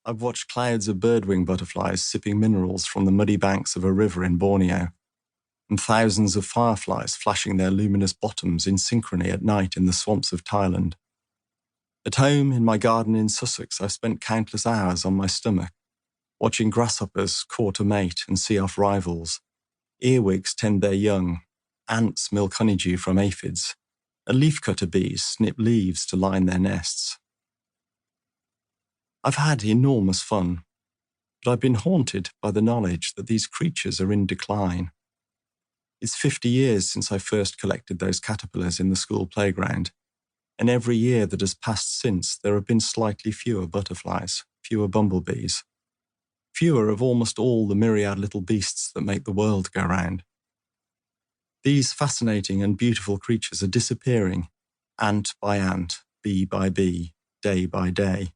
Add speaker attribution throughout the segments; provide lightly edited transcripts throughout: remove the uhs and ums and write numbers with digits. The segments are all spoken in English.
Speaker 1: I've watched clouds of birdwing butterflies sipping minerals from the muddy banks of a river in Borneo, and thousands of fireflies flashing their luminous bottoms in synchrony at night in the swamps of Thailand. At home, in my garden in Sussex, I've spent countless hours on my stomach, watching grasshoppers court a mate and see off rivals, earwigs tend their young, ants milk honeydew from aphids, and leafcutter bees snip leaves to line their nests. I've had enormous fun, but I've been haunted by the knowledge that these creatures are in decline. It's 50 years since I first collected those caterpillars in the school playground, and every year that has passed since, there have been slightly fewer butterflies, fewer bumblebees, fewer of almost all the myriad little beasts that make the world go round. These fascinating and beautiful creatures are disappearing, ant by ant, bee by bee, day by day.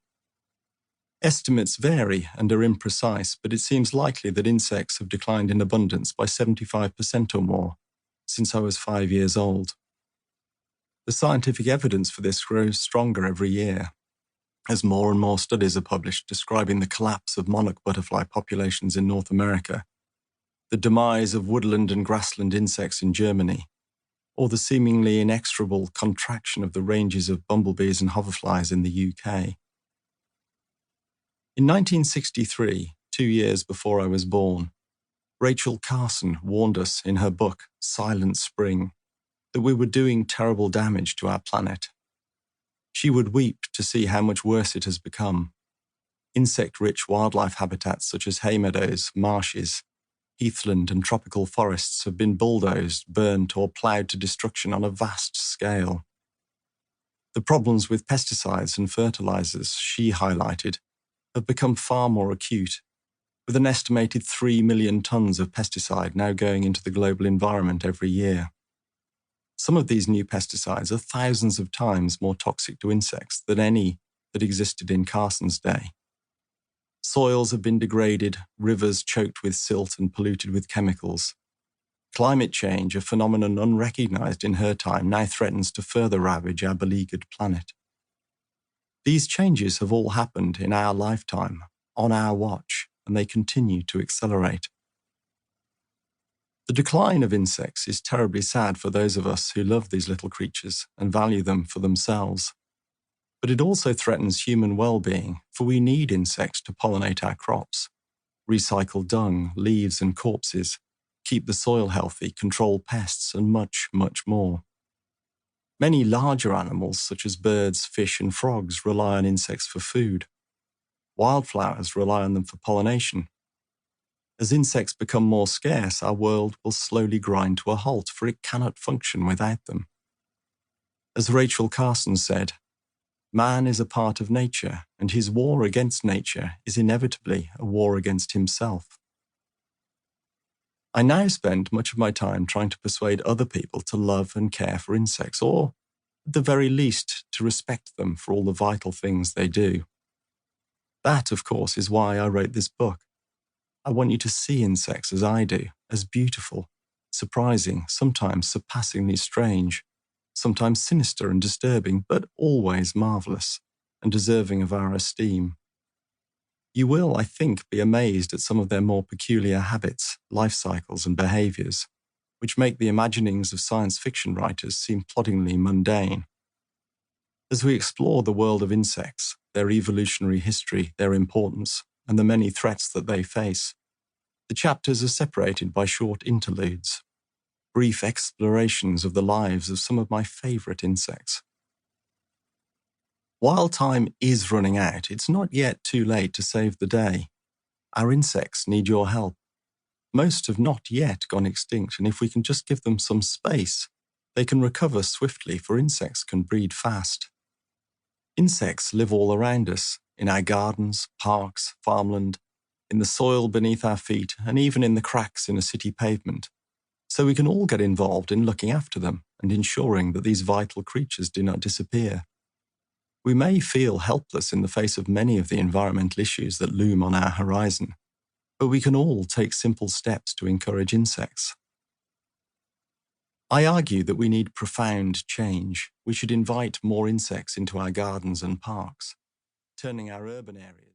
Speaker 1: Estimates vary and are imprecise, but it seems likely that insects have declined in abundance by 75% or more since I was 5 years old. The scientific evidence for this grows stronger every year, as more and more studies are published describing the collapse of monarch butterfly populations in North America, the demise of woodland and grassland insects in Germany, or the seemingly inexorable contraction of the ranges of bumblebees and hoverflies in the UK. In 1963, 2 years before I was born, Rachel Carsons warned us in her book, Silent Spring, that we were doing terrible damage to our planet. She would weep to see how much worse it has become. Insect-rich wildlife habitats such as hay meadows, marshes, heathland and tropical forests have been bulldozed, burnt or ploughed to destruction on a vast scale. The problems with pesticides and fertilizers, she highlighted, have become far more acute, with an estimated 3 million tons of pesticide now going into the global environment every year. Some of these new pesticides are thousands of times more toxic to insects than any that existed in Carsons' day. Soils have been degraded, rivers choked with silt and polluted with chemicals. Climate change, a phenomenon unrecognized in her time, now threatens to further ravage our beleaguered planet. These changes have all happened in our lifetime, on our watch, and they continue to accelerate. The decline of insects is terribly sad for those of us who love these little creatures and value them for themselves. But it also threatens human well-being, for we need insects to pollinate our crops, recycle dung, leaves and corpses, keep the soil healthy, control pests, and much, much more. Many larger animals, such as birds, fish, and frogs, rely on insects for food. Wildflowers rely on them for pollination. As insects become more scarce, our world will slowly grind to a halt, for it cannot function without them. As Rachel Carsons said, man is a part of nature, and his war against nature is inevitably a war against himself. I now spend much of my time trying to persuade other people to love and care for insects, or, at the very least, to respect them for all the vital things they do. That, of course, is why I wrote this book. I want you to see insects as I do, as beautiful, surprising, sometimes surpassingly strange, sometimes sinister and disturbing, but always marvelous and deserving of our esteem. You will, I think, be amazed at some of their more peculiar habits, life cycles, and behaviors, which make the imaginings of science fiction writers seem ploddingly mundane. As we explore the world of insects, their evolutionary history, their importance, and the many threats that they face, the chapters are separated by short interludes, brief explorations of the lives of some of my favorite insects. While time is running out, it's not yet too late to save the day. Our insects need your help. Most have not yet gone extinct, and if we can just give them some space, they can recover swiftly, for insects can breed fast. Insects live all around us, in our gardens, parks, farmland, in the soil beneath our feet, and even in the cracks in a city pavement. So we can all get involved in looking after them and ensuring that these vital creatures do not disappear. We may feel helpless in the face of many of the environmental issues that loom on our horizon, but we can all take simple steps to encourage insects. I argue that we need profound change. We should invite more insects into our gardens and parks, turning our urban areas